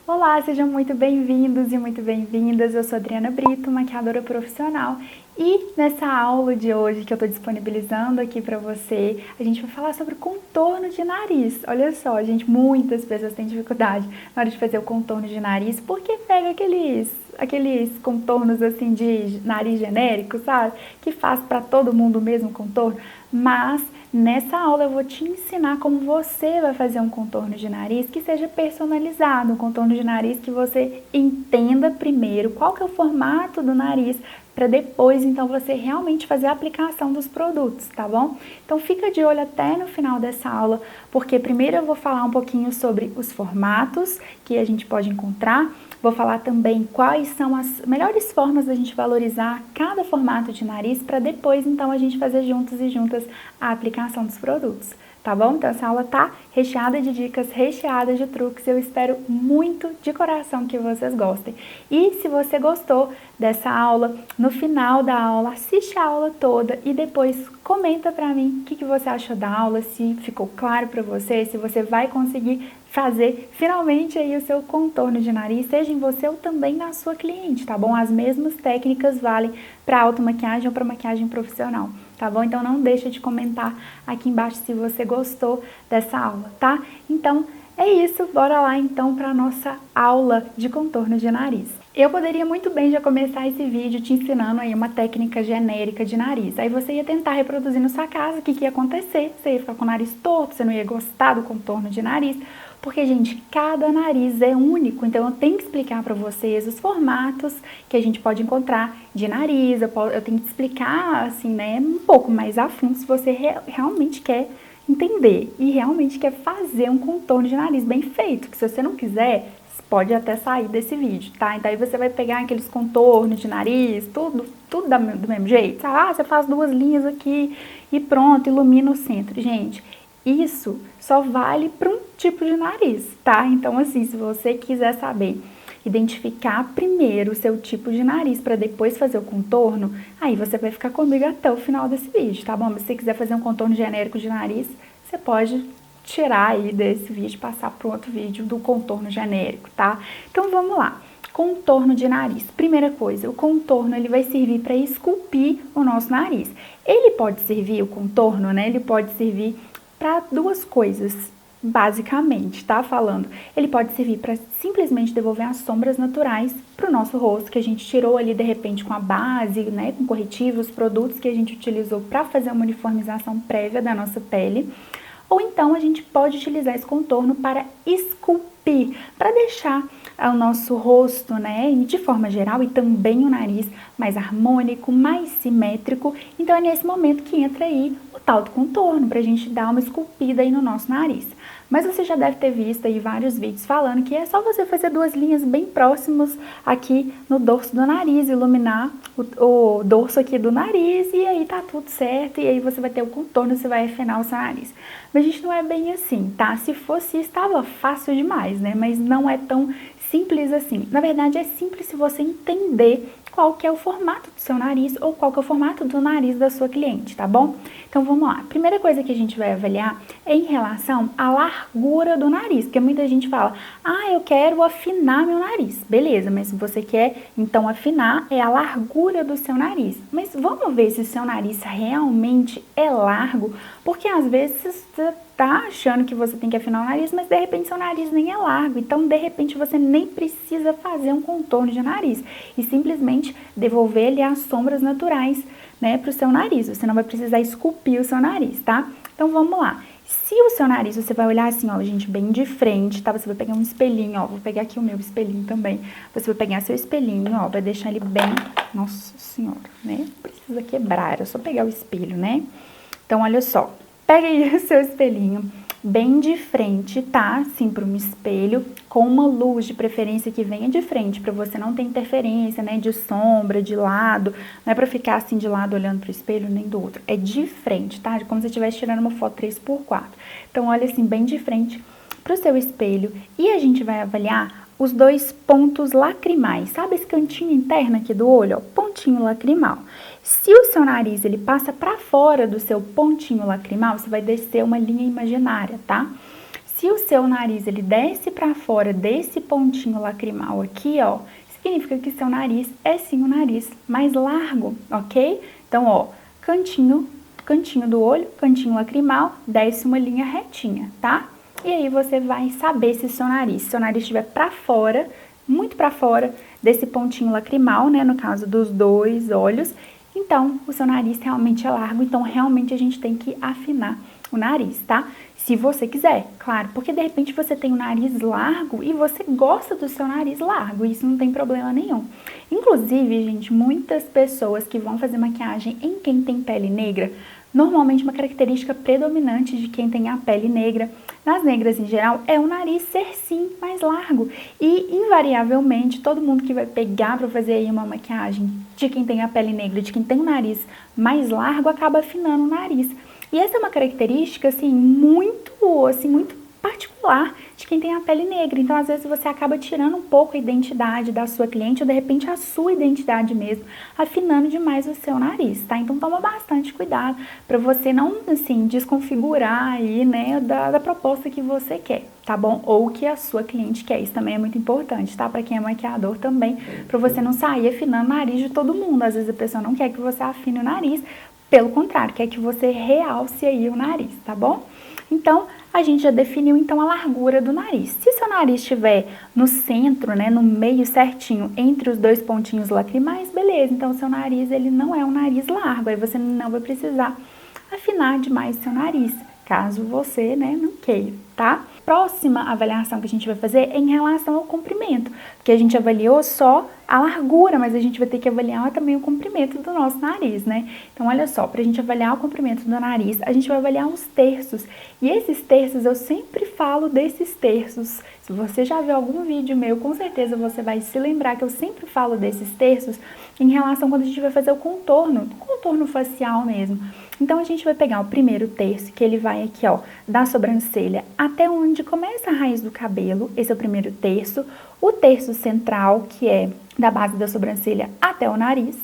Olá, sejam muito bem-vindos e muito bem-vindas. Eu sou Adriana Brito, maquiadora profissional. E nessa aula de hoje que eu estou disponibilizando aqui para você, a gente vai falar sobre contorno de nariz. Olha só, gente, muitas pessoas têm dificuldade na hora de fazer o contorno de nariz, porque pega aqueles contornos assim de nariz genérico, sabe? Que faz para todo mundo o mesmo contorno, mas nessa aula eu vou te ensinar como você vai fazer um contorno de nariz que seja personalizado, um contorno de nariz que você entenda primeiro qual que é o formato do nariz, para depois então você realmente fazer a aplicação dos produtos, tá bom? Então fica de olho até no final dessa aula, porque primeiro eu vou falar um pouquinho sobre os formatos que a gente pode encontrar. Vou falar também quais são as melhores formas da gente valorizar cada formato de nariz para depois, então, a gente fazer juntos e juntas a aplicação dos produtos, tá bom? Então, essa aula tá recheada de dicas, recheada de truques. Eu espero muito de coração que vocês gostem. E se você gostou dessa aula, no final da aula, assiste a aula toda e depois comenta para mim o que você achou da aula, se ficou claro para você, se você vai conseguir fazer finalmente aí o seu contorno de nariz, seja em você ou também na sua cliente, tá bom? As mesmas técnicas valem para automaquiagem ou para maquiagem profissional, tá bom? Então não deixa de comentar aqui embaixo se você gostou dessa aula, tá? Então é isso, bora lá então para a nossa aula de contorno de nariz. Eu poderia muito bem já começar esse vídeo te ensinando aí uma técnica genérica de nariz. Aí você ia tentar reproduzir na sua casa, o que ia acontecer? Você ia ficar com o nariz torto, você não ia gostar do contorno de nariz, porque, gente, cada nariz é único, então eu tenho que explicar para vocês os formatos que a gente pode encontrar de nariz, eu tenho que explicar, assim, né, um pouco mais a fundo se você realmente quer entender e realmente quer fazer um contorno de nariz bem feito, que se você não quiser, pode até sair desse vídeo, tá? Então aí você vai pegar aqueles contornos de nariz, tudo do mesmo jeito, sabe? Ah, você faz duas linhas aqui e pronto, ilumina o centro. Gente, isso só vale para um tipo de nariz, tá? Então assim, se você quiser saber identificar primeiro o seu tipo de nariz para depois fazer o contorno, aí você vai ficar comigo até o final desse vídeo, tá bom? Mas se você quiser fazer um contorno genérico de nariz, você pode tirar aí desse vídeo e passar para outro vídeo do contorno genérico, tá? Então vamos lá. Contorno de nariz. Primeira coisa, o contorno ele vai servir para esculpir o nosso nariz. Ele pode servir, o contorno, né? Ele pode servir para duas coisas, basicamente, tá? Falando. Ele pode servir para simplesmente devolver as sombras naturais para o nosso rosto, que a gente tirou ali de repente com a base, né? Com corretivos, produtos que a gente utilizou para fazer uma uniformização prévia da nossa pele. Ou então a gente pode utilizar esse contorno para esculpir, para deixar o nosso rosto, né, de forma geral, e também o nariz mais harmônico, mais simétrico. Então é nesse momento que entra aí o tal do contorno, para a gente dar uma esculpida aí no nosso nariz. Mas você já deve ter visto aí vários vídeos falando que é só você fazer duas linhas bem próximas aqui no dorso do nariz, iluminar o dorso aqui do nariz e aí tá tudo certo, e aí você vai ter o contorno, você vai afinar o seu nariz. Mas a gente não é bem assim, tá? Se fosse, estava fácil demais, né? Mas não é tão simples assim. Na verdade, é simples se você entender qual que é o formato do seu nariz ou qual que é o formato do nariz da sua cliente, tá bom? Então vamos lá. Primeira coisa que a gente vai avaliar é em relação à largura do nariz, porque muita gente fala: "Ah, eu quero afinar meu nariz". Beleza, mas se você quer então afinar é a largura do seu nariz. Mas vamos ver se o seu nariz realmente é largo, porque às vezes você tá achando que você tem que afinar o nariz, mas de repente seu nariz nem é largo, então de repente você nem precisa fazer um contorno de nariz e simplesmente devolver ali as sombras naturais, né, pro seu nariz. Você não vai precisar esculpir o seu nariz, tá? Então vamos lá. Se o seu nariz, você vai olhar assim, ó, gente, bem de frente, tá? Você vai pegar um espelhinho, ó, vou pegar aqui o meu espelhinho também. Você vai pegar seu espelhinho, ó, vai deixar ele bem, nossa senhora, né? Precisa quebrar, é só pegar o espelho, né? Então olha só. Pega aí o seu espelhinho bem de frente, tá? Assim, para um espelho, com uma luz de preferência que venha de frente, para você não ter interferência, né? De sombra, de lado. Não é para ficar assim de lado olhando para o espelho nem do outro. É de frente, tá? Como se você estivesse tirando uma foto 3x4. Então, olha assim, bem de frente para o seu espelho. E a gente vai avaliar os dois pontos lacrimais. Sabe esse cantinho interno aqui do olho? Ó, pontinho lacrimal. Se o seu nariz ele passa para fora do seu pontinho lacrimal, você vai descer uma linha imaginária, tá? Se o seu nariz ele desce para fora desse pontinho lacrimal aqui, ó, significa que seu nariz é sim um nariz mais largo, ok? Então, ó, cantinho do olho, cantinho lacrimal, desce uma linha retinha, tá? E aí você vai saber se seu nariz estiver para fora, muito para fora desse pontinho lacrimal, né, no caso dos dois olhos, então o seu nariz realmente é largo, então realmente a gente tem que afinar o nariz, tá? Se você quiser, claro, porque de repente você tem um nariz largo e você gosta do seu nariz largo, isso não tem problema nenhum. Inclusive, gente, muitas pessoas que vão fazer maquiagem em quem tem pele negra, normalmente uma característica predominante de quem tem a pele negra, nas negras em geral, é o nariz ser sim mais largo. E invariavelmente, todo mundo que vai pegar para fazer aí uma maquiagem de quem tem a pele negra, de quem tem o nariz mais largo, acaba afinando o nariz. E essa é uma característica, assim, muito particular de quem tem a pele negra. Então, às vezes, você acaba tirando um pouco a identidade da sua cliente, ou de repente a sua identidade mesmo, afinando demais o seu nariz, tá? Então, toma bastante cuidado para você não, assim, desconfigurar aí, né, da proposta que você quer, tá bom? Ou que a sua cliente quer. Isso também é muito importante, tá? Para quem é maquiador também, para você não sair afinando o nariz de todo mundo. Às vezes, a pessoa não quer que você afine o nariz, pelo contrário, quer que você realce aí o nariz, tá bom? Então, a gente já definiu então a largura do nariz. Se seu nariz estiver no centro, né, no meio certinho, entre os dois pontinhos lacrimais, beleza. Então, o seu nariz, ele não é um nariz largo, aí você não vai precisar afinar demais o seu nariz, caso você, né, não queira, tá? Próxima avaliação que a gente vai fazer é em relação ao comprimento, porque a gente avaliou só a largura, mas a gente vai ter que avaliar também o comprimento do nosso nariz, né? Então, olha só, pra gente avaliar o comprimento do nariz, a gente vai avaliar os terços, e esses terços, eu sempre falo desses terços. Se você já viu algum vídeo meu, com certeza você vai se lembrar que eu sempre falo desses terços em relação quando a gente vai fazer o contorno facial mesmo. Então, a gente vai pegar o primeiro terço, que ele vai aqui, ó, da sobrancelha até onde começa a raiz do cabelo. Esse é o primeiro terço. O terço central, que é da base da sobrancelha até o nariz.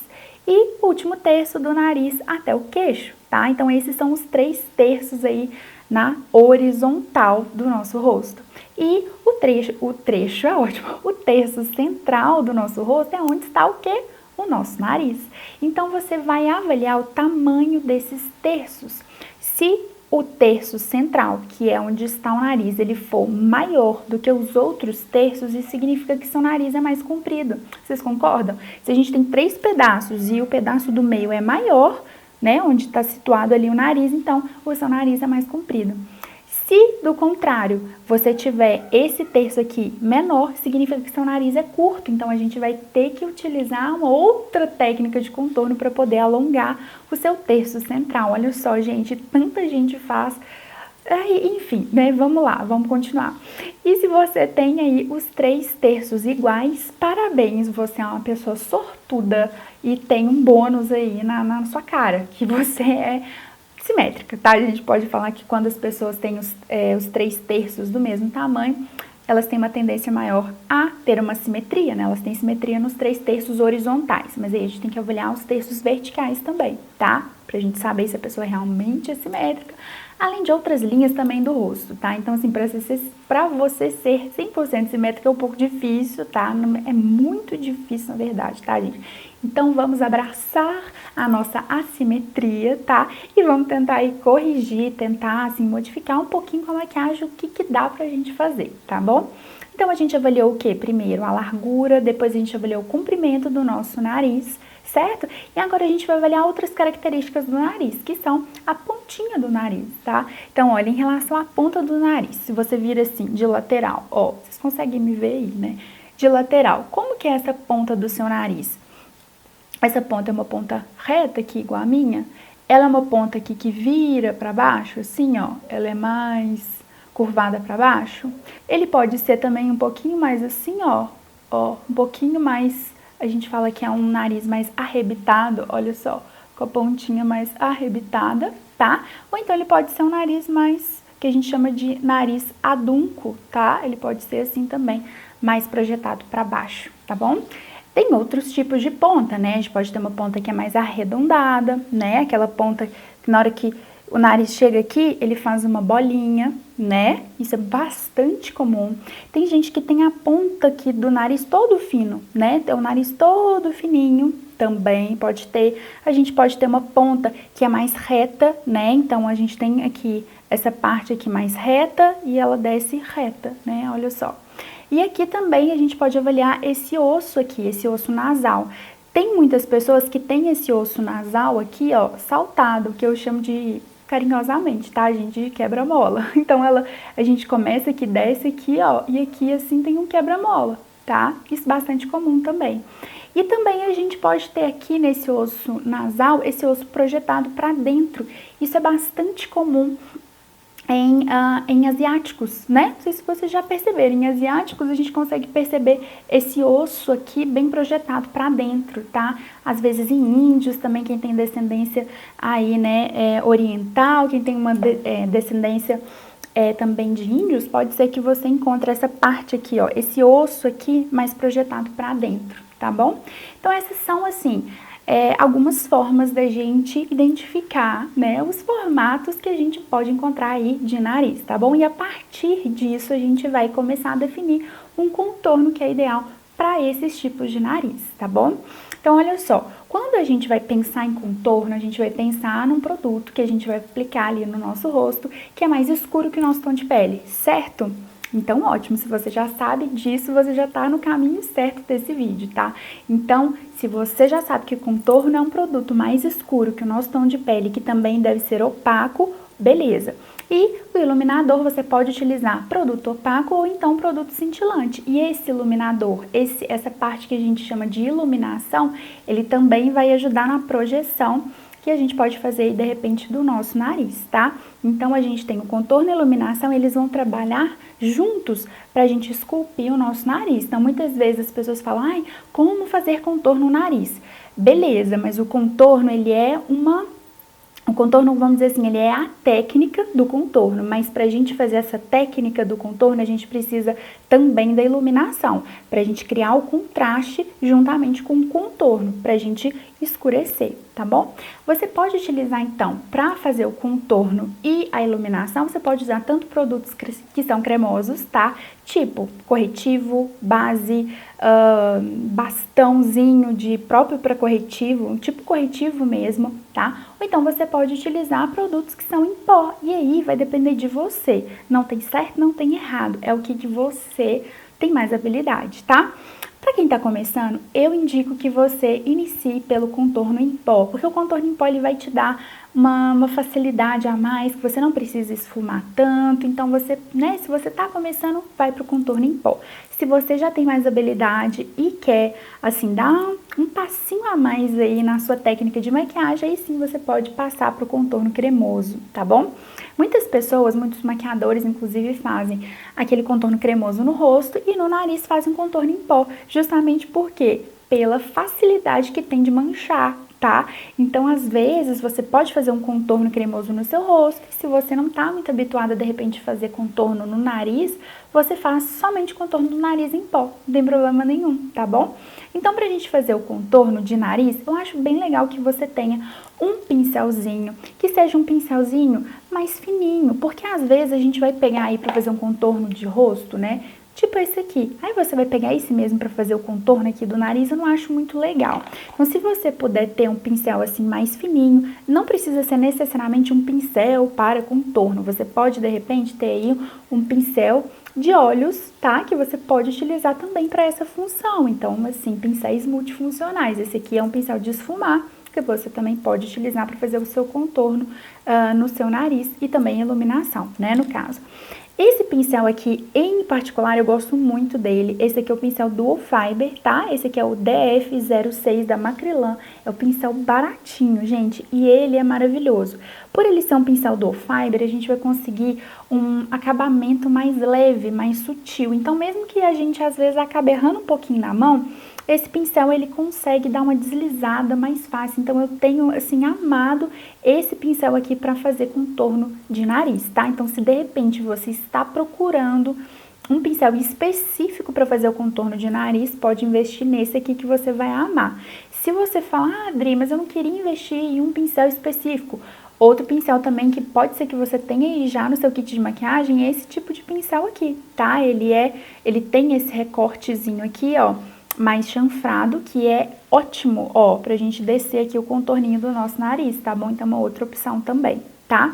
E o último terço do nariz até o queixo, tá? Então, esses são os 3 terços aí na horizontal do nosso rosto. E o trecho é ótimo. O terço central do nosso rosto é onde está o quê? O nosso nariz. Então, você vai avaliar o tamanho desses terços. Se o terço central, que é onde está o nariz, ele for maior do que os outros terços, isso significa que seu nariz é mais comprido. Vocês concordam? Se a gente tem 3 pedaços e o pedaço do meio é maior, né, onde está situado ali o nariz, então o seu nariz é mais comprido. Se, do contrário, você tiver esse terço aqui menor, significa que seu nariz é curto. Então, a gente vai ter que utilizar uma outra técnica de contorno para poder alongar o seu terço central. Olha só, gente, tanta gente faz. Enfim, né? Vamos lá, vamos continuar. E se você tem aí os 3 terços iguais, parabéns, você é uma pessoa sortuda e tem um bônus aí na sua cara, que você é simétrica, tá? A gente pode falar que quando as pessoas têm os 3 terços do mesmo tamanho, elas têm uma tendência maior a ter uma simetria, né? Elas têm simetria nos 3 terços horizontais, mas aí a gente tem que avaliar os terços verticais também, tá? Pra gente saber se a pessoa realmente é simétrica, além de outras linhas também do rosto, tá? Então, assim, pra você ser 100% simétrica é um pouco difícil, tá? É muito difícil, na verdade, tá, gente? Então, vamos abraçar a nossa assimetria, tá? E vamos tentar aí corrigir, tentar, assim, modificar um pouquinho com a maquiagem o que dá pra gente fazer, tá bom? Então, a gente avaliou o quê? Primeiro, a largura, depois a gente avaliou o comprimento do nosso nariz, certo? E agora a gente vai avaliar outras características do nariz, que são a pontinha do nariz, tá? Então, olha, em relação à ponta do nariz, se você vira assim, de lateral, ó, vocês conseguem me ver aí, né? De lateral, como que é essa ponta do seu nariz? Essa ponta é uma ponta reta aqui, igual a minha? Ela é uma ponta aqui que vira para baixo, assim, ó, ela é mais curvada para baixo? Ele pode ser também um pouquinho mais assim, ó, um pouquinho mais, a gente fala que é um nariz mais arrebitado, olha só, com a pontinha mais arrebitada, tá? Ou então ele pode ser um nariz mais, que a gente chama de nariz adunco, tá? Ele pode ser assim também, mais projetado para baixo, tá bom? Tem outros tipos de ponta, né? A gente pode ter uma ponta que é mais arredondada, né? Aquela ponta que na hora que o nariz chega aqui, ele faz uma bolinha, né? Isso é bastante comum. Tem gente que tem a ponta aqui do nariz todo fino, né? Tem o nariz todo fininho, também pode ter. A gente pode ter uma ponta que é mais reta, né? Então, a gente tem aqui essa parte aqui mais reta e ela desce reta, né? Olha só. E aqui também a gente pode avaliar esse osso aqui, esse osso nasal. Tem muitas pessoas que têm esse osso nasal aqui, ó, saltado, que eu chamo de carinhosamente, tá, gente, de quebra-mola. Então, a gente começa aqui, desce aqui, ó, e aqui, assim, tem um quebra-mola, tá? Isso é bastante comum também. E também a gente pode ter aqui nesse osso nasal, esse osso projetado para dentro. Isso é bastante comum em asiáticos, né? Não sei se vocês já perceberam, em asiáticos a gente consegue perceber esse osso aqui bem projetado para dentro, tá? Às vezes em índios também, quem tem descendência aí, né, oriental, quem tem uma descendência também de índios, pode ser que você encontre essa parte aqui, ó, esse osso aqui mais projetado para dentro, tá bom? Então essas são, assim, algumas formas da gente identificar, né, os formatos que a gente pode encontrar aí de nariz, tá bom? E a partir disso a gente vai começar a definir um contorno que é ideal para esses tipos de nariz, tá bom? Então, olha só, quando a gente vai pensar em contorno, a gente vai pensar num produto que a gente vai aplicar ali no nosso rosto, que é mais escuro que o nosso tom de pele, certo? Então, ótimo, se você já sabe disso, você já tá no caminho certo desse vídeo, tá? Então, se você já sabe que o contorno é um produto mais escuro que o nosso tom de pele, que também deve ser opaco, beleza. E o iluminador você pode utilizar produto opaco ou então produto cintilante. E esse iluminador, essa parte que a gente chama de iluminação, ele também vai ajudar na projeção que a gente pode fazer aí, de repente, do nosso nariz, tá? Então, a gente tem o contorno e a iluminação, eles vão trabalhar juntos pra gente esculpir o nosso nariz. Então, muitas vezes as pessoas falam, ai, como fazer contorno no nariz? Beleza, mas o contorno, ele é o contorno, vamos dizer assim, ele é a técnica do contorno, mas para a gente fazer essa técnica do contorno, a gente precisa também da iluminação, para a gente criar o contraste juntamente com o contorno, para a gente escurecer, tá bom? Você pode utilizar, então, para fazer o contorno e a iluminação, você pode usar tanto produtos que são cremosos, tá? Tipo corretivo, base, bastãozinho de próprio para corretivo, um tipo corretivo mesmo, tá? Ou então você pode utilizar produtos que são em pó, e aí vai depender de você. Não tem certo, não tem errado, é o que de você tem mais habilidade, tá? Para quem tá começando, eu indico que você inicie pelo contorno em pó, porque o contorno em pó ele vai te dar uma facilidade a mais, que você não precisa esfumar tanto, então você, né, se você tá começando, vai pro contorno em pó. Se você já tem mais habilidade e quer, assim, dar um passinho a mais aí na sua técnica de maquiagem, aí sim você pode passar pro contorno cremoso, tá bom? Muitas pessoas, muitos maquiadores, inclusive, fazem aquele contorno cremoso no rosto e no nariz fazem um contorno em pó, justamente porque pela facilidade que tem de manchar, tá? Então, às vezes, você pode fazer um contorno cremoso no seu rosto, e se você não tá muito habituada, de repente, a fazer contorno no nariz, você faz somente contorno do nariz em pó, não tem problema nenhum, tá bom? Então, pra gente fazer o contorno de nariz, eu acho bem legal que você tenha um pincelzinho, que seja um pincelzinho mais fininho, porque às vezes a gente vai pegar aí pra fazer um contorno de rosto, né? Tipo esse aqui. Aí você vai pegar esse mesmo pra fazer o contorno aqui do nariz, eu não acho muito legal. Então, se você puder ter um pincel assim mais fininho, não precisa ser necessariamente um pincel para contorno. Você pode, de repente, ter aí um pincel de olhos, tá? Que você pode utilizar também para essa função. Então, assim, pincéis multifuncionais. Esse aqui é um pincel de esfumar, que você também pode utilizar para fazer o seu contorno no seu nariz e também iluminação, né, no caso. Esse pincel aqui, em particular, eu gosto muito dele. Esse aqui é o pincel Dual Fiber, tá? Esse aqui é o DF06 da Macrylan. É o pincel baratinho, gente, e ele é maravilhoso. Por ele ser um pincel Dual Fiber, a gente vai conseguir um acabamento mais leve, mais sutil. Então, mesmo que a gente, às vezes, acabe errando um pouquinho na mão, esse pincel, ele consegue dar uma deslizada mais fácil. Então, eu tenho, assim, amado esse pincel aqui para fazer contorno de nariz, tá? Então, se de repente você está procurando um pincel específico para fazer o contorno de nariz, pode investir nesse aqui que você vai amar. Se você falar, ah, Adri, mas eu não queria investir em um pincel específico, Outro pincel também que pode ser que você tenha aí já no seu kit de maquiagem é esse tipo de pincel aqui, tá? Ele tem esse recortezinho aqui, ó, mais chanfrado, que é ótimo, ó, pra gente descer aqui o contorninho do nosso nariz, tá bom? Então, é uma outra opção também, tá?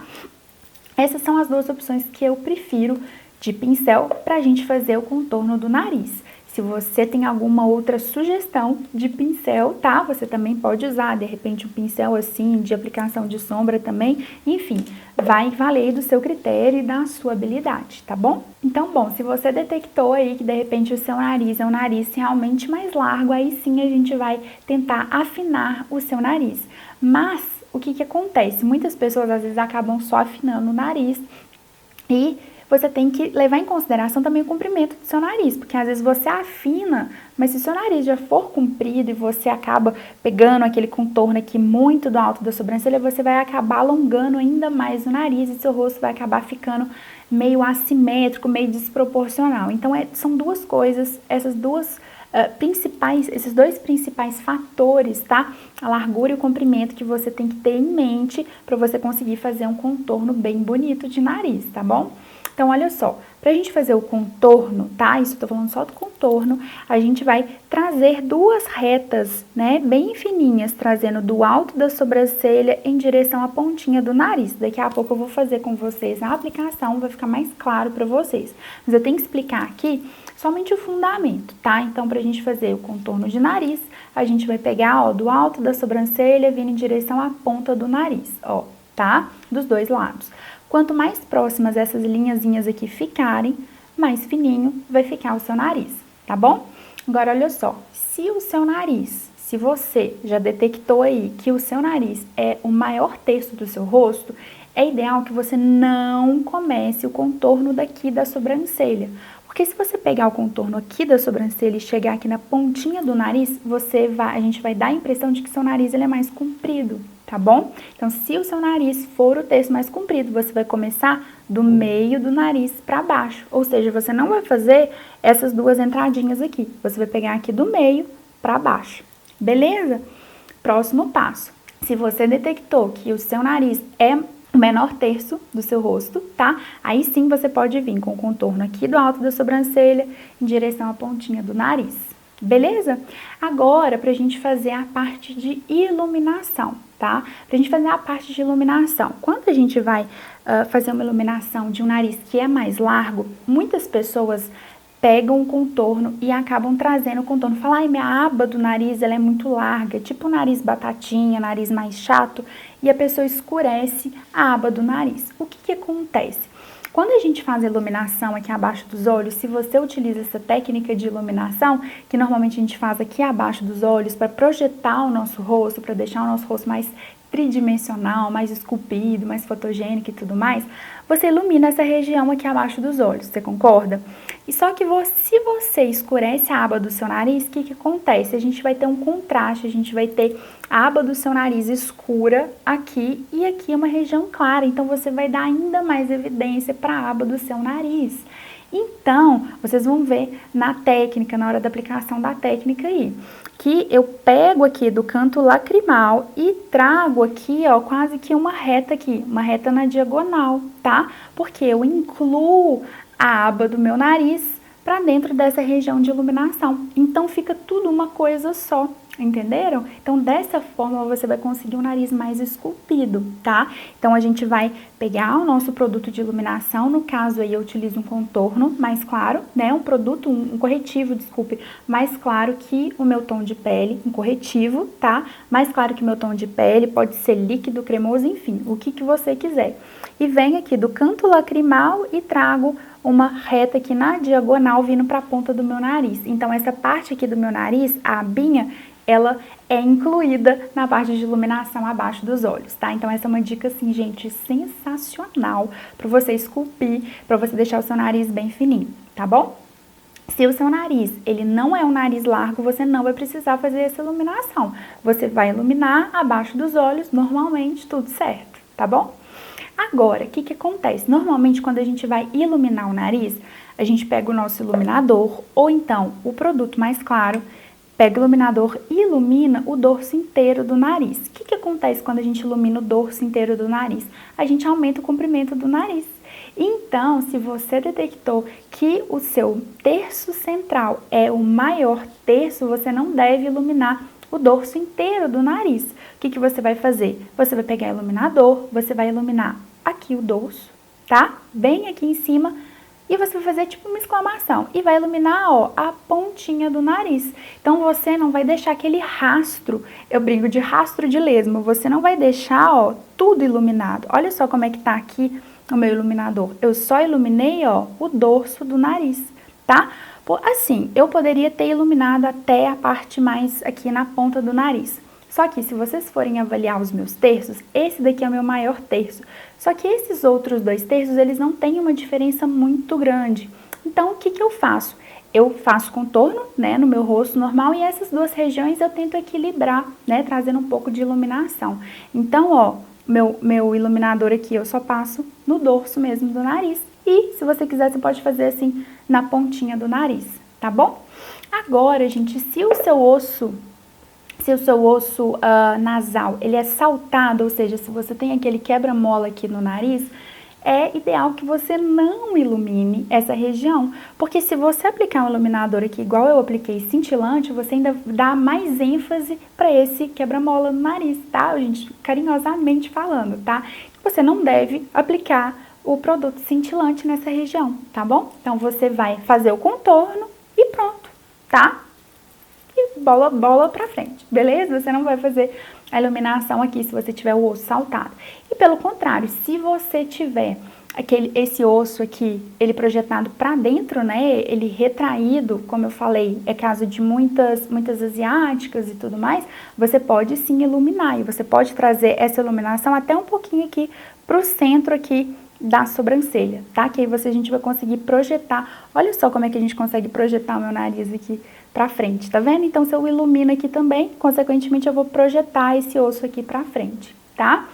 Essas são as duas opções que eu prefiro de pincel pra gente fazer o contorno do nariz. Se você tem alguma outra sugestão de pincel, tá? Você também pode usar, de repente, um pincel assim, de aplicação de sombra também. Enfim, vai valer do seu critério e da sua habilidade, tá bom? Então, bom, se você detectou aí que de repente o seu nariz é um nariz realmente mais largo, aí sim a gente vai tentar afinar o seu nariz. Mas, o que acontece? Muitas pessoas às vezes acabam só afinando o nariz e você tem que levar em consideração também o comprimento do seu nariz, porque às vezes você afina, mas se o seu nariz já for comprido e você acaba pegando aquele contorno aqui muito do alto da sobrancelha, você vai acabar alongando ainda mais o nariz e seu rosto vai acabar ficando meio assimétrico, meio desproporcional. Então, são duas coisas, esses dois principais fatores, tá? A largura e o comprimento que você tem que ter em mente para você conseguir fazer um contorno bem bonito de nariz, tá bom? Então, olha só, pra gente fazer o contorno, tá? Isso eu tô falando só do contorno, a gente vai trazer duas retas, né, bem fininhas, trazendo do alto da sobrancelha em direção à pontinha do nariz. Daqui a pouco eu vou fazer com vocês a aplicação, vai ficar mais claro pra vocês. Mas eu tenho que explicar aqui somente o fundamento, tá? Então, pra gente fazer o contorno de nariz, a gente vai pegar, ó, do alto da sobrancelha, vindo em direção à ponta do nariz, ó, tá? Dos dois lados. Quanto mais próximas essas linhazinhas aqui ficarem, mais fininho vai ficar o seu nariz, tá bom? Agora, olha só, se você já detectou aí que o seu nariz é o maior terço do seu rosto, é ideal que você não comece o contorno daqui da sobrancelha. Porque se você pegar o contorno aqui da sobrancelha e chegar aqui na pontinha do nariz, a gente vai dar a impressão de que seu nariz ele é mais comprido, tá bom? Então, se o seu nariz for o terço mais comprido, você vai começar do meio do nariz para baixo. Ou seja, você não vai fazer essas duas entradinhas aqui. Você vai pegar aqui do meio para baixo. Beleza? Próximo passo. Se você detectou que o seu nariz é o menor terço do seu rosto, tá? Aí sim você pode vir com o contorno aqui do alto da sobrancelha em direção à pontinha do nariz. Beleza? Agora, pra gente fazer a parte de iluminação, tá? Pra gente fazer a parte de iluminação. Quando a gente vai fazer uma iluminação de um nariz que é mais largo, muitas pessoas pegam o contorno e acabam trazendo o contorno. Falam, ai, minha aba do nariz, ela é muito larga, tipo nariz batatinha, nariz mais chato, e a pessoa escurece a aba do nariz. O que acontece? Quando a gente faz a iluminação aqui abaixo dos olhos, se você utiliza essa técnica de iluminação, que normalmente a gente faz aqui abaixo dos olhos para projetar o nosso rosto, para deixar o nosso rosto mais tridimensional, mais esculpido, mais fotogênico e tudo mais, você ilumina essa região aqui abaixo dos olhos, você concorda? E só que se você escurece a aba do seu nariz, o que acontece? A gente vai ter um contraste, a gente vai ter a aba do seu nariz escura aqui e aqui é uma região clara, então você vai dar ainda mais evidência para a aba do seu nariz. Então, vocês vão ver na técnica, na hora da aplicação da técnica aí, que eu pego aqui do canto lacrimal e trago aqui, ó, quase que uma reta aqui, uma reta na diagonal, tá? Porque eu incluo a aba do meu nariz para dentro dessa região de iluminação. Então, fica tudo uma coisa só. Entenderam? Então, dessa forma, você vai conseguir um nariz mais esculpido, tá? Então, a gente vai pegar o nosso produto de iluminação, no caso aí eu utilizo um contorno mais claro, né? Um corretivo, desculpe, mais claro que o meu tom de pele, um corretivo, tá? Mais claro que o meu tom de pele, pode ser líquido, cremoso, enfim, o que você quiser. E venho aqui do canto lacrimal e trago uma reta aqui na diagonal vindo para a ponta do meu nariz. Então, essa parte aqui do meu nariz, a abinha, ela é incluída na parte de iluminação abaixo dos olhos, tá? Então, essa é uma dica, assim, gente, sensacional para você esculpir, para você deixar o seu nariz bem fininho, tá bom? Se o seu nariz, ele não é um nariz largo, você não vai precisar fazer essa iluminação. Você vai iluminar abaixo dos olhos, normalmente, tudo certo, tá bom? Agora, o que acontece? Normalmente, quando a gente vai iluminar o nariz, a gente pega o nosso iluminador, ou então o produto mais claro, pega o iluminador e ilumina o dorso inteiro do nariz. O que acontece quando a gente ilumina o dorso inteiro do nariz? A gente aumenta o comprimento do nariz. Então, se você detectou que o seu terço central é o maior terço, você não deve iluminar o dorso inteiro do nariz. O que você vai fazer? Você vai pegar o iluminador, você vai iluminar aqui o dorso, tá? Bem aqui em cima. E você vai fazer tipo uma exclamação e vai iluminar, ó, a pontinha do nariz. Então, você não vai deixar aquele rastro, eu brinco de rastro de lesma, você não vai deixar, ó, tudo iluminado. Olha só como é que tá aqui o meu iluminador. Eu só iluminei, ó, o dorso do nariz, tá? Assim, eu poderia ter iluminado até a parte mais aqui na ponta do nariz. Só que se vocês forem avaliar os meus terços, esse daqui é o meu maior terço. Só que esses outros 2 terços, eles não têm uma diferença muito grande. Então, o que eu faço? Eu faço contorno, né, no meu rosto normal e essas 2 regiões eu tento equilibrar, né, trazendo um pouco de iluminação. Então, ó, meu iluminador aqui eu só passo no dorso mesmo do nariz. E, se você quiser, você pode fazer assim na pontinha do nariz, tá bom? Agora, gente, se o seu osso nasal, ele é saltado, ou seja, se você tem aquele quebra-mola aqui no nariz, é ideal que você não ilumine essa região, porque se você aplicar um iluminador aqui, igual eu apliquei cintilante, você ainda dá mais ênfase para esse quebra-mola no nariz, tá? Gente, carinhosamente falando, tá? Você não deve aplicar o produto cintilante nessa região, tá bom? Então, você vai fazer o contorno e pronto, tá? E bola pra frente, beleza? Você não vai fazer a iluminação aqui se você tiver o osso saltado. E pelo contrário, se você tiver esse osso aqui, ele projetado pra dentro, né? Ele retraído, como eu falei, é caso de muitas asiáticas e tudo mais, você pode sim iluminar. E você pode trazer essa iluminação até um pouquinho aqui pro centro aqui da sobrancelha, tá? Que aí a gente vai conseguir projetar. Olha só como é que a gente consegue projetar o meu nariz aqui pra frente, tá vendo? Então, se eu ilumino aqui também, consequentemente, eu vou projetar esse osso aqui pra frente, tá?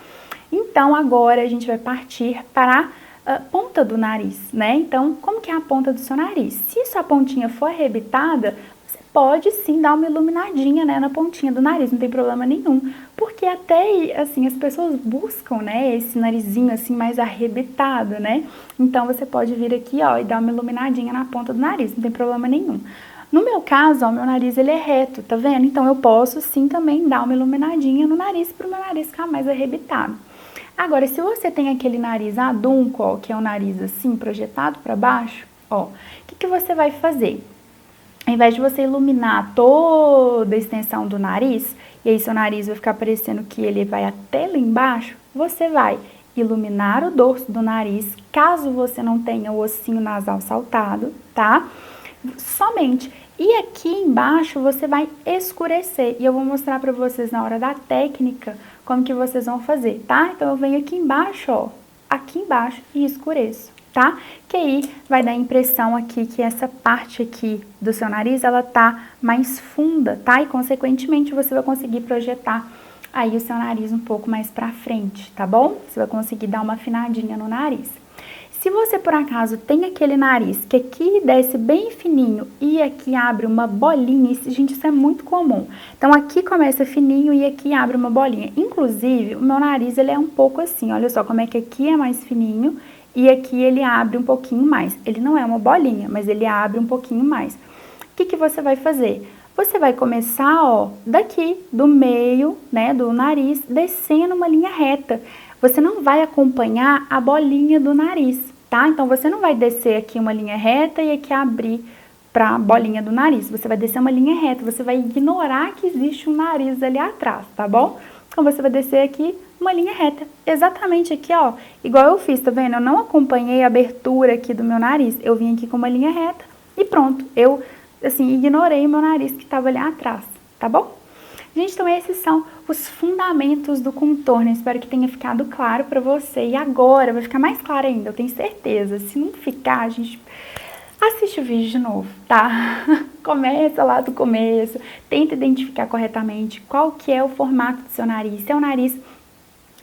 Então, agora a gente vai partir para a ponta do nariz, né? Então, como que é a ponta do seu nariz? Se sua pontinha for arrebitada, você pode sim dar uma iluminadinha, né, na pontinha do nariz, não tem problema nenhum. Porque até, assim, as pessoas buscam, né, esse narizinho, assim, mais arrebitado, né? Então, você pode vir aqui, ó, e dar uma iluminadinha na ponta do nariz, não tem problema nenhum. No meu caso, ó, meu nariz ele é reto, tá vendo? Então, eu posso sim também dar uma iluminadinha no nariz para o meu nariz ficar mais arrebitado. Agora, se você tem aquele nariz adunco, ó, que é o nariz assim, projetado para baixo, ó, o que você vai fazer? Ao invés de você iluminar toda a extensão do nariz, e aí seu nariz vai ficar parecendo que ele vai até lá embaixo, você vai iluminar o dorso do nariz, caso você não tenha o ossinho nasal saltado, tá? Somente. E aqui embaixo você vai escurecer. E eu vou mostrar pra vocês na hora da técnica como que vocês vão fazer, tá? Então, eu venho aqui embaixo, ó. Aqui embaixo e escureço, tá? Que aí vai dar a impressão aqui que essa parte aqui do seu nariz, ela tá mais funda, tá? E, consequentemente, você vai conseguir projetar aí o seu nariz um pouco mais pra frente, tá bom? Você vai conseguir dar uma afinadinha no nariz. Se você, por acaso, tem aquele nariz que aqui desce bem fininho e aqui abre uma bolinha, gente, isso é muito comum. Então, aqui começa fininho e aqui abre uma bolinha. Inclusive, o meu nariz, ele é um pouco assim, olha só como é que aqui é mais fininho e aqui ele abre um pouquinho mais. Ele não é uma bolinha, mas ele abre um pouquinho mais. O que você vai fazer? Você vai começar, ó, daqui, do meio, né, do nariz, descendo uma linha reta. Você não vai acompanhar a bolinha do nariz, tá? Então, você não vai descer aqui uma linha reta e aqui abrir pra bolinha do nariz. Você vai descer uma linha reta, você vai ignorar que existe um nariz ali atrás, tá bom? Então, você vai descer aqui uma linha reta, exatamente aqui, ó, igual eu fiz, tá vendo? Eu não acompanhei a abertura aqui do meu nariz, eu vim aqui com uma linha reta e pronto. Eu, assim, ignorei o meu nariz que tava ali atrás, tá bom? Gente, então esses são os fundamentos do contorno, espero que tenha ficado claro pra você. E agora vai ficar mais claro ainda, eu tenho certeza. Se não ficar, a gente assiste o vídeo de novo, tá? Começa lá do começo, tenta identificar corretamente qual que é o formato do seu nariz. Se é um nariz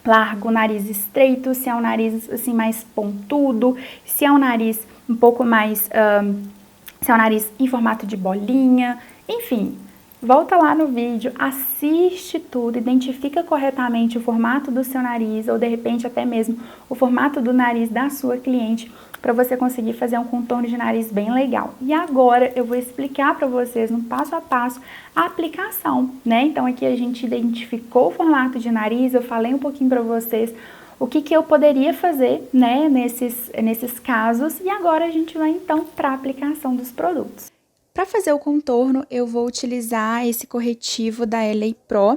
largo, nariz estreito, se é um nariz assim mais pontudo, se é um nariz um pouco mais, se é um nariz em formato de bolinha, enfim. Volta lá no vídeo, assiste tudo, identifica corretamente o formato do seu nariz ou de repente até mesmo o formato do nariz da sua cliente para você conseguir fazer um contorno de nariz bem legal. E agora eu vou explicar para vocês no passo a passo a aplicação, né? Então aqui a gente identificou o formato de nariz, eu falei um pouquinho para vocês o que eu poderia fazer, né, nesses casos e agora a gente vai então para a aplicação dos produtos. Para fazer o contorno, eu vou utilizar esse corretivo da LA Pro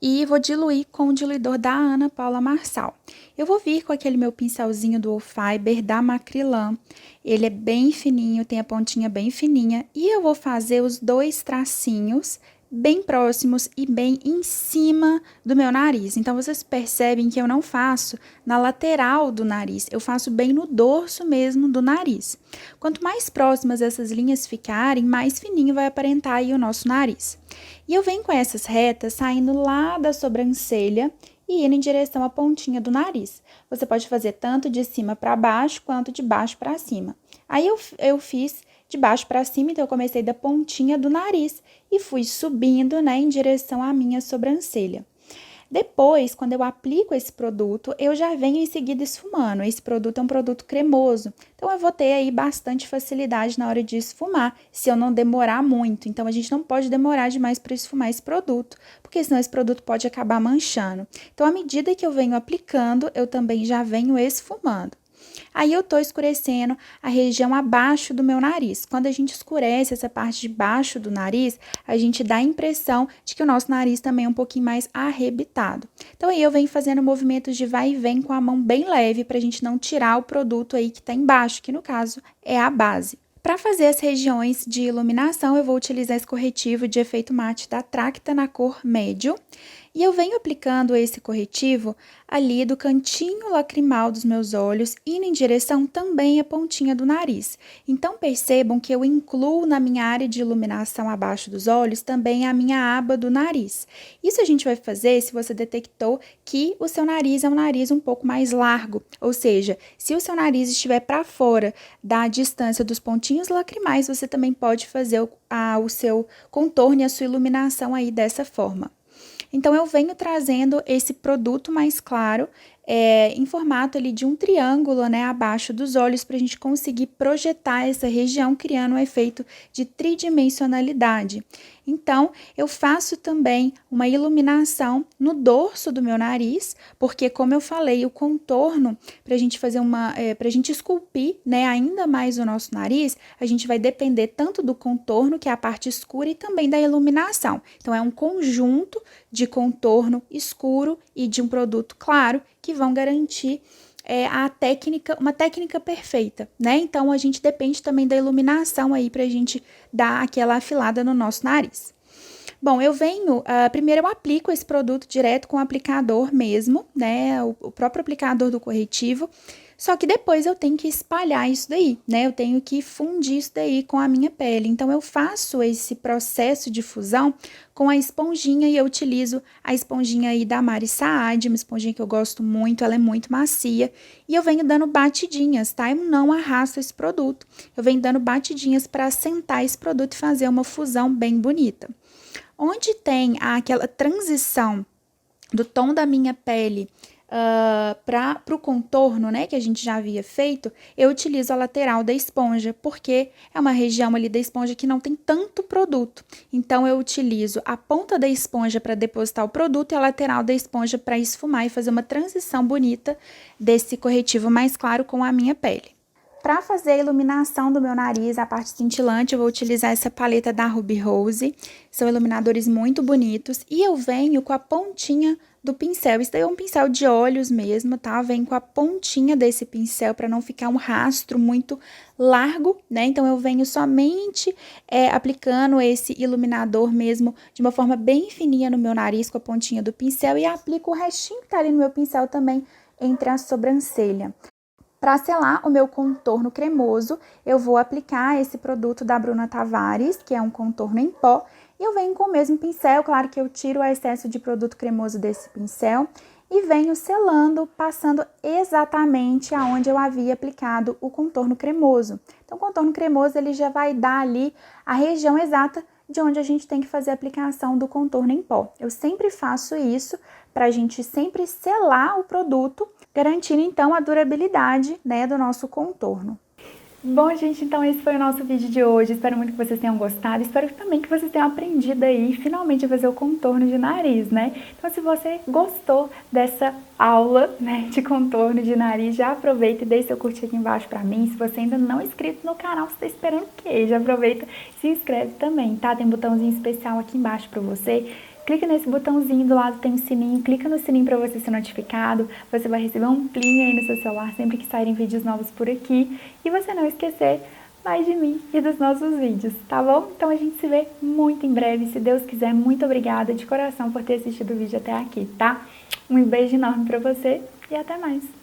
e vou diluir com o diluidor da Ana Paula Marçal. Eu vou vir com aquele meu pincelzinho do Fiber da Macrylan. Ele é bem fininho, tem a pontinha bem fininha e eu vou fazer os 2 tracinhos bem próximos e bem em cima do meu nariz. Então, vocês percebem que eu não faço na lateral do nariz, eu faço bem no dorso mesmo do nariz. Quanto mais próximas essas linhas ficarem, mais fininho vai aparentar aí o nosso nariz. E eu venho com essas retas saindo lá da sobrancelha e indo em direção à pontinha do nariz. Você pode fazer tanto de cima para baixo, quanto de baixo para cima. Aí eu fiz de baixo para cima, então eu comecei da pontinha do nariz e fui subindo, né, em direção à minha sobrancelha. Depois, quando eu aplico esse produto, eu já venho em seguida esfumando. Esse produto é um produto cremoso, então eu vou ter aí bastante facilidade na hora de esfumar, se eu não demorar muito. Então, a gente não pode demorar demais para esfumar esse produto, porque senão esse produto pode acabar manchando. Então, à medida que eu venho aplicando, eu também já venho esfumando. Aí eu tô escurecendo a região abaixo do meu nariz. Quando a gente escurece essa parte de baixo do nariz, a gente dá a impressão de que o nosso nariz também é um pouquinho mais arrebitado. Então aí eu venho fazendo movimentos de vai e vem com a mão bem leve pra gente não tirar o produto aí que tá embaixo, que no caso é a base. Para fazer as regiões de iluminação, eu vou utilizar esse corretivo de efeito mate da Tracta na cor médio. E eu venho aplicando esse corretivo ali do cantinho lacrimal dos meus olhos, indo em direção também à pontinha do nariz. Então, percebam que eu incluo na minha área de iluminação abaixo dos olhos também a minha aba do nariz. Isso a gente vai fazer se você detectou que o seu nariz é um nariz um pouco mais largo, ou seja, se o seu nariz estiver para fora da distância dos pontinhos lacrimais, você também pode fazer o seu contorno e a sua iluminação aí dessa forma. Então, eu venho trazendo esse produto mais claro, em formato ali de um triângulo, né, abaixo dos olhos, para a gente conseguir projetar essa região, criando um efeito de tridimensionalidade. Então, eu faço também uma iluminação no dorso do meu nariz, porque, como eu falei, o contorno, para a gente fazer para a gente esculpir, né, ainda mais o nosso nariz, a gente vai depender tanto do contorno, que é a parte escura, e também da iluminação. Então, é um conjunto de contorno escuro e de um produto claro que vão garantir uma técnica perfeita, né? Então, a gente depende também da iluminação aí pra gente dar aquela afilada no nosso nariz. Bom, primeiro eu aplico esse produto direto com o aplicador mesmo, né? O próprio aplicador do corretivo. Só que depois eu tenho que espalhar isso daí, né? Eu tenho que fundir isso daí com a minha pele. Então, eu faço esse processo de fusão com a esponjinha e eu utilizo a esponjinha aí da Mari Saad, uma esponjinha que eu gosto muito, ela é muito macia. E eu venho dando batidinhas, tá? Eu não arrasto esse produto. Eu venho dando batidinhas para assentar esse produto e fazer uma fusão bem bonita. Onde tem aquela transição do tom da minha pele para o contorno, né, que a gente já havia feito, eu utilizo a lateral da esponja, porque é uma região ali da esponja que não tem tanto produto. Então, eu utilizo a ponta da esponja para depositar o produto e a lateral da esponja para esfumar e fazer uma transição bonita desse corretivo mais claro com a minha pele. Para fazer a iluminação do meu nariz, a parte cintilante, eu vou utilizar essa paleta da Ruby Rose. São iluminadores muito bonitos. E eu venho com a pontinha do pincel. Isso daí é um pincel de olhos mesmo, tá? Venho com a pontinha desse pincel para não ficar um rastro muito largo, né? Então, eu venho somente aplicando esse iluminador mesmo de uma forma bem fininha no meu nariz com a pontinha do pincel. E aplico o restinho que tá ali no meu pincel também entre a sobrancelha. Para selar o meu contorno cremoso, eu vou aplicar esse produto da Bruna Tavares, que é um contorno em pó, e eu venho com o mesmo pincel, claro que eu tiro o excesso de produto cremoso desse pincel, e venho selando, passando exatamente aonde eu havia aplicado o contorno cremoso. Então, o contorno cremoso, ele já vai dar ali a região exata de onde a gente tem que fazer a aplicação do contorno em pó. Eu sempre faço isso para a gente sempre selar o produto, garantindo então a durabilidade, né, do nosso contorno. Bom, gente, então esse foi o nosso vídeo de hoje. Espero muito que vocês tenham gostado. Espero também que vocês tenham aprendido aí, finalmente, a fazer o contorno de nariz, né? Então, se você gostou dessa aula, né, de contorno de nariz, já aproveita e deixa seu curtir aqui embaixo pra mim. Se você ainda não é inscrito no canal, você tá esperando o quê? Já aproveita e se inscreve também, tá? Tem um botãozinho especial aqui embaixo pra você. Clica nesse botãozinho, do lado tem um sininho, clica no sininho para você ser notificado, você vai receber um plim aí no seu celular sempre que saírem vídeos novos por aqui, e você não esquecer mais de mim e dos nossos vídeos, tá bom? Então a gente se vê muito em breve, se Deus quiser. Muito obrigada de coração por ter assistido o vídeo até aqui, tá? Um beijo enorme para você e até mais!